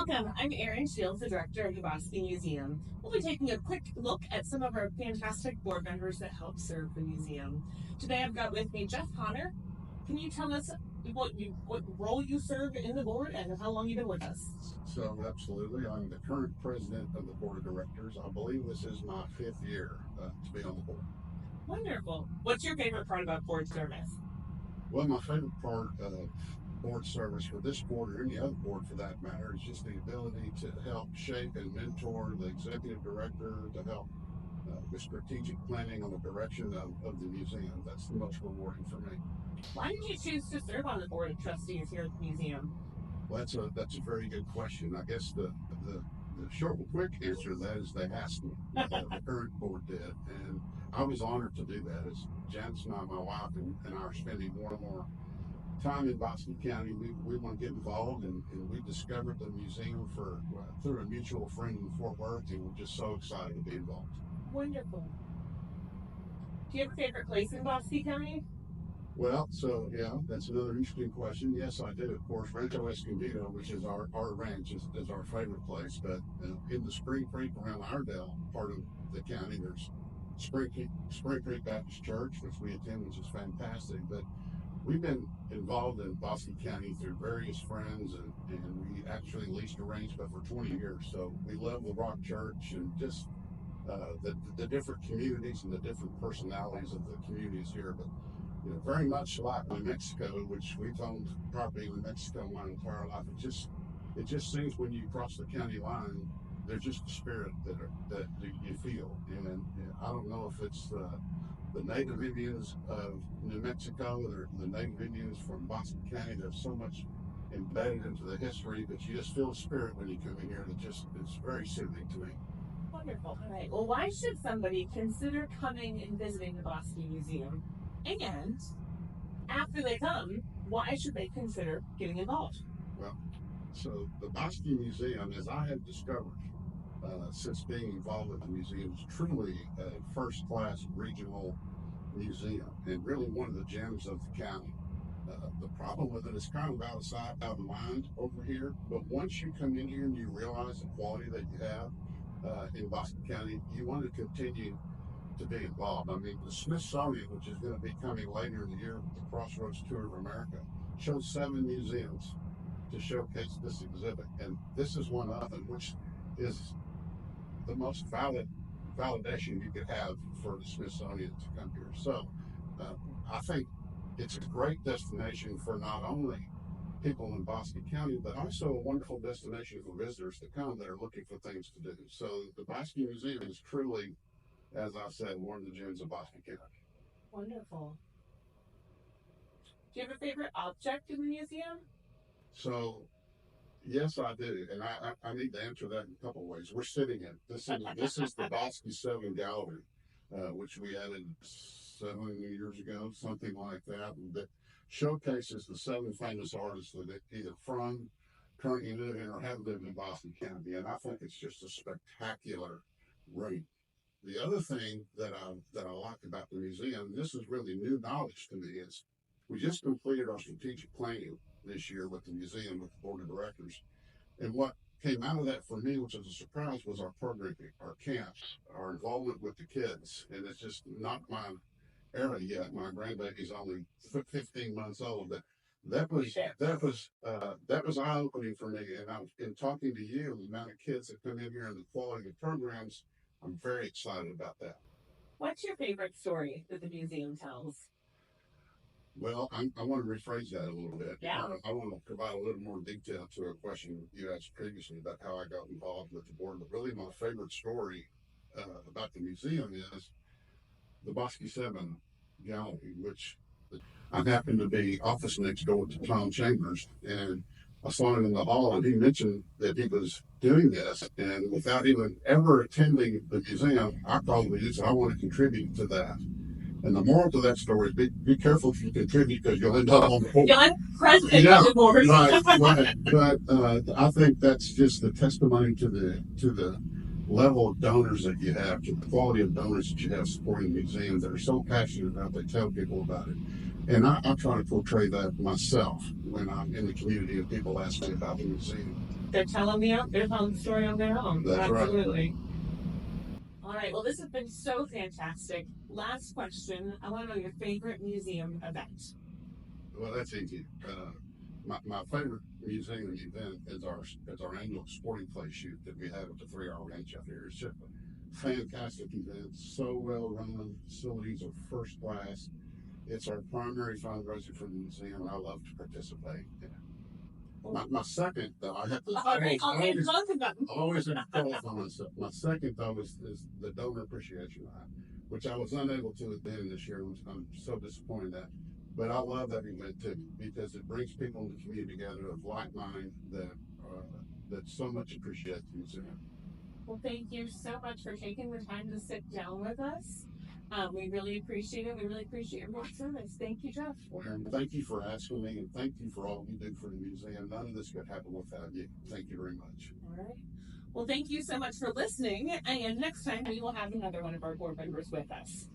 Welcome. I'm Erin Shields, the director of the Bosque Museum. We'll be taking a quick look at some of our fantastic board members that help serve the museum. Today I've got with me Jeff Connor. Can you tell us what role you serve in the board and how long you've been with us? So absolutely, I'm the current president of the board of directors. I believe this is my 5th year to be on the board. Wonderful. What's your favorite part about board service? Well, my favorite part of board service for this board or any other board for that matter is just the ability to help shape and mentor the executive director to help with strategic planning on the direction of the museum. That's the most rewarding for me. Why did you choose to serve on the board of trustees here at the museum? Well, that's a very good question. I guess the short and quick answer to that is they asked me. The current board did, and I was honored to do that. As Janice and I, my wife, and I are spending more and more time in Bosque County, we want to get involved, and we discovered the museum through a mutual friend in Fort Worth, and we're just so excited to be involved. Wonderful. Do you have a favorite place in Bosque County? Well, so yeah, that's another interesting question. Yes, I do. Of course, Rancho Escondido, which is our ranch, is our favorite place. But in the Spring Creek around Iredell part of the county, there's Spring Creek Baptist Church, which we attend, which is fantastic. But we've been involved in Bosque County through various friends, and we actually leased a ranch, but for 20 years. So we love the Rock Church and just the different communities and the different personalities of the communities here. But very much like New Mexico, which we've owned property in New Mexico my entire life. It just seems when you cross the county line, there's just a spirit that you feel. And I don't know if it's the Native Indians of New Mexico or the Native Indians from Bosque County. There's so much embedded into the history, but you just feel the spirit when you come in here. It's very soothing to me. Wonderful. All right. Well, why should somebody consider coming and visiting the Bosque Museum? And after they come, why should they consider getting involved? Well, so the Bosque Museum, as I have discovered since being involved with the museum, is truly a first-class regional museum and really one of the gems of the county. The problem with it is kind of out of sight, out of mind over here. But once you come in here and you realize the quality that you have in Bosque County, you want to continue to be involved. I mean, the Smithsonian, which is going to be coming later in the year with the Crossroads Tour of America, shows 7 museums to showcase this exhibit, and this is one of them, which is the most validation you could have for the Smithsonian to come here. So I think it's a great destination for not only people in Bosque County, but also a wonderful destination for visitors to come that are looking for things to do. So the Bosque Museum is truly, as I said, one of the gems of Bosque County. Wonderful. Do you have a favorite object in the museum? So, yes, I do, and I need to answer that in a couple of ways. We're sitting in this is the Bosque 7 Gallery, which we added 7 years ago, something like that showcases the 7 famous artists that either currently live in or have lived in Bosque County, and I think it's just a spectacular room. The other thing that I like about the museum, and this is really new knowledge to me, is we just completed our strategic planning this year with the museum, with the board of directors. And what came out of that for me, which was a surprise, was our programming, our camps, our involvement with the kids. And it's just not my era yet. My grandbaby's only 15 months old. But that was eye-opening for me. And in talking to you, the amount of kids that come in here and the quality of programs, I'm very excited about that. What's your favorite story that the museum tells? Well, I want to rephrase that a little bit. Yeah. I want to provide a little more detail to a question you asked previously about how I got involved with the board. But really, my favorite story about the museum is the Bosque 7 Gallery, which I happened to be office next door to Tom Chambers, and I saw him in the hall, and he mentioned that he was doing this, and without even ever attending the museum, I probably just I want to contribute to that. And the moral to that story is be careful if you contribute, because you'll end up on the board. You'll end president of the board. Right. But I think that's just the testimony to the level of donors that you have, to the quality of donors that you have supporting the museum that are so passionate about it, they tell people about it. And I try to portray that myself when I'm in the community and people ask me about the museum. They're telling the story on their own. That's Absolutely. Right. All right. Well, this has been so fantastic. Last question. I want to know your favorite museum event. Well, that's easy. My favorite museum event is our annual sporting clay shoot that we have at the 3 Hour Ranch out here. It's just a fantastic event. So well run. Facilities are first class. It's our primary fundraiser for the museum, and I love to participate. My second, though, I have to. All right, I'll always have to qualify myself. My second, though, is the donor appreciation night, which I was unable to attend this year, which I'm so disappointed at. But I love that event too because it brings people in the community together of like mind that so much appreciate the museum. Well, thank you so much for taking the time to sit down with us. We really appreciate it. We really appreciate your service. Thank you, Jeff. Well, Erin, thank you for asking me, and thank you for all you do for the museum. None of this could happen without you. Thank you very much. All right. Well, thank you so much for listening. And next time we will have another one of our board members with us.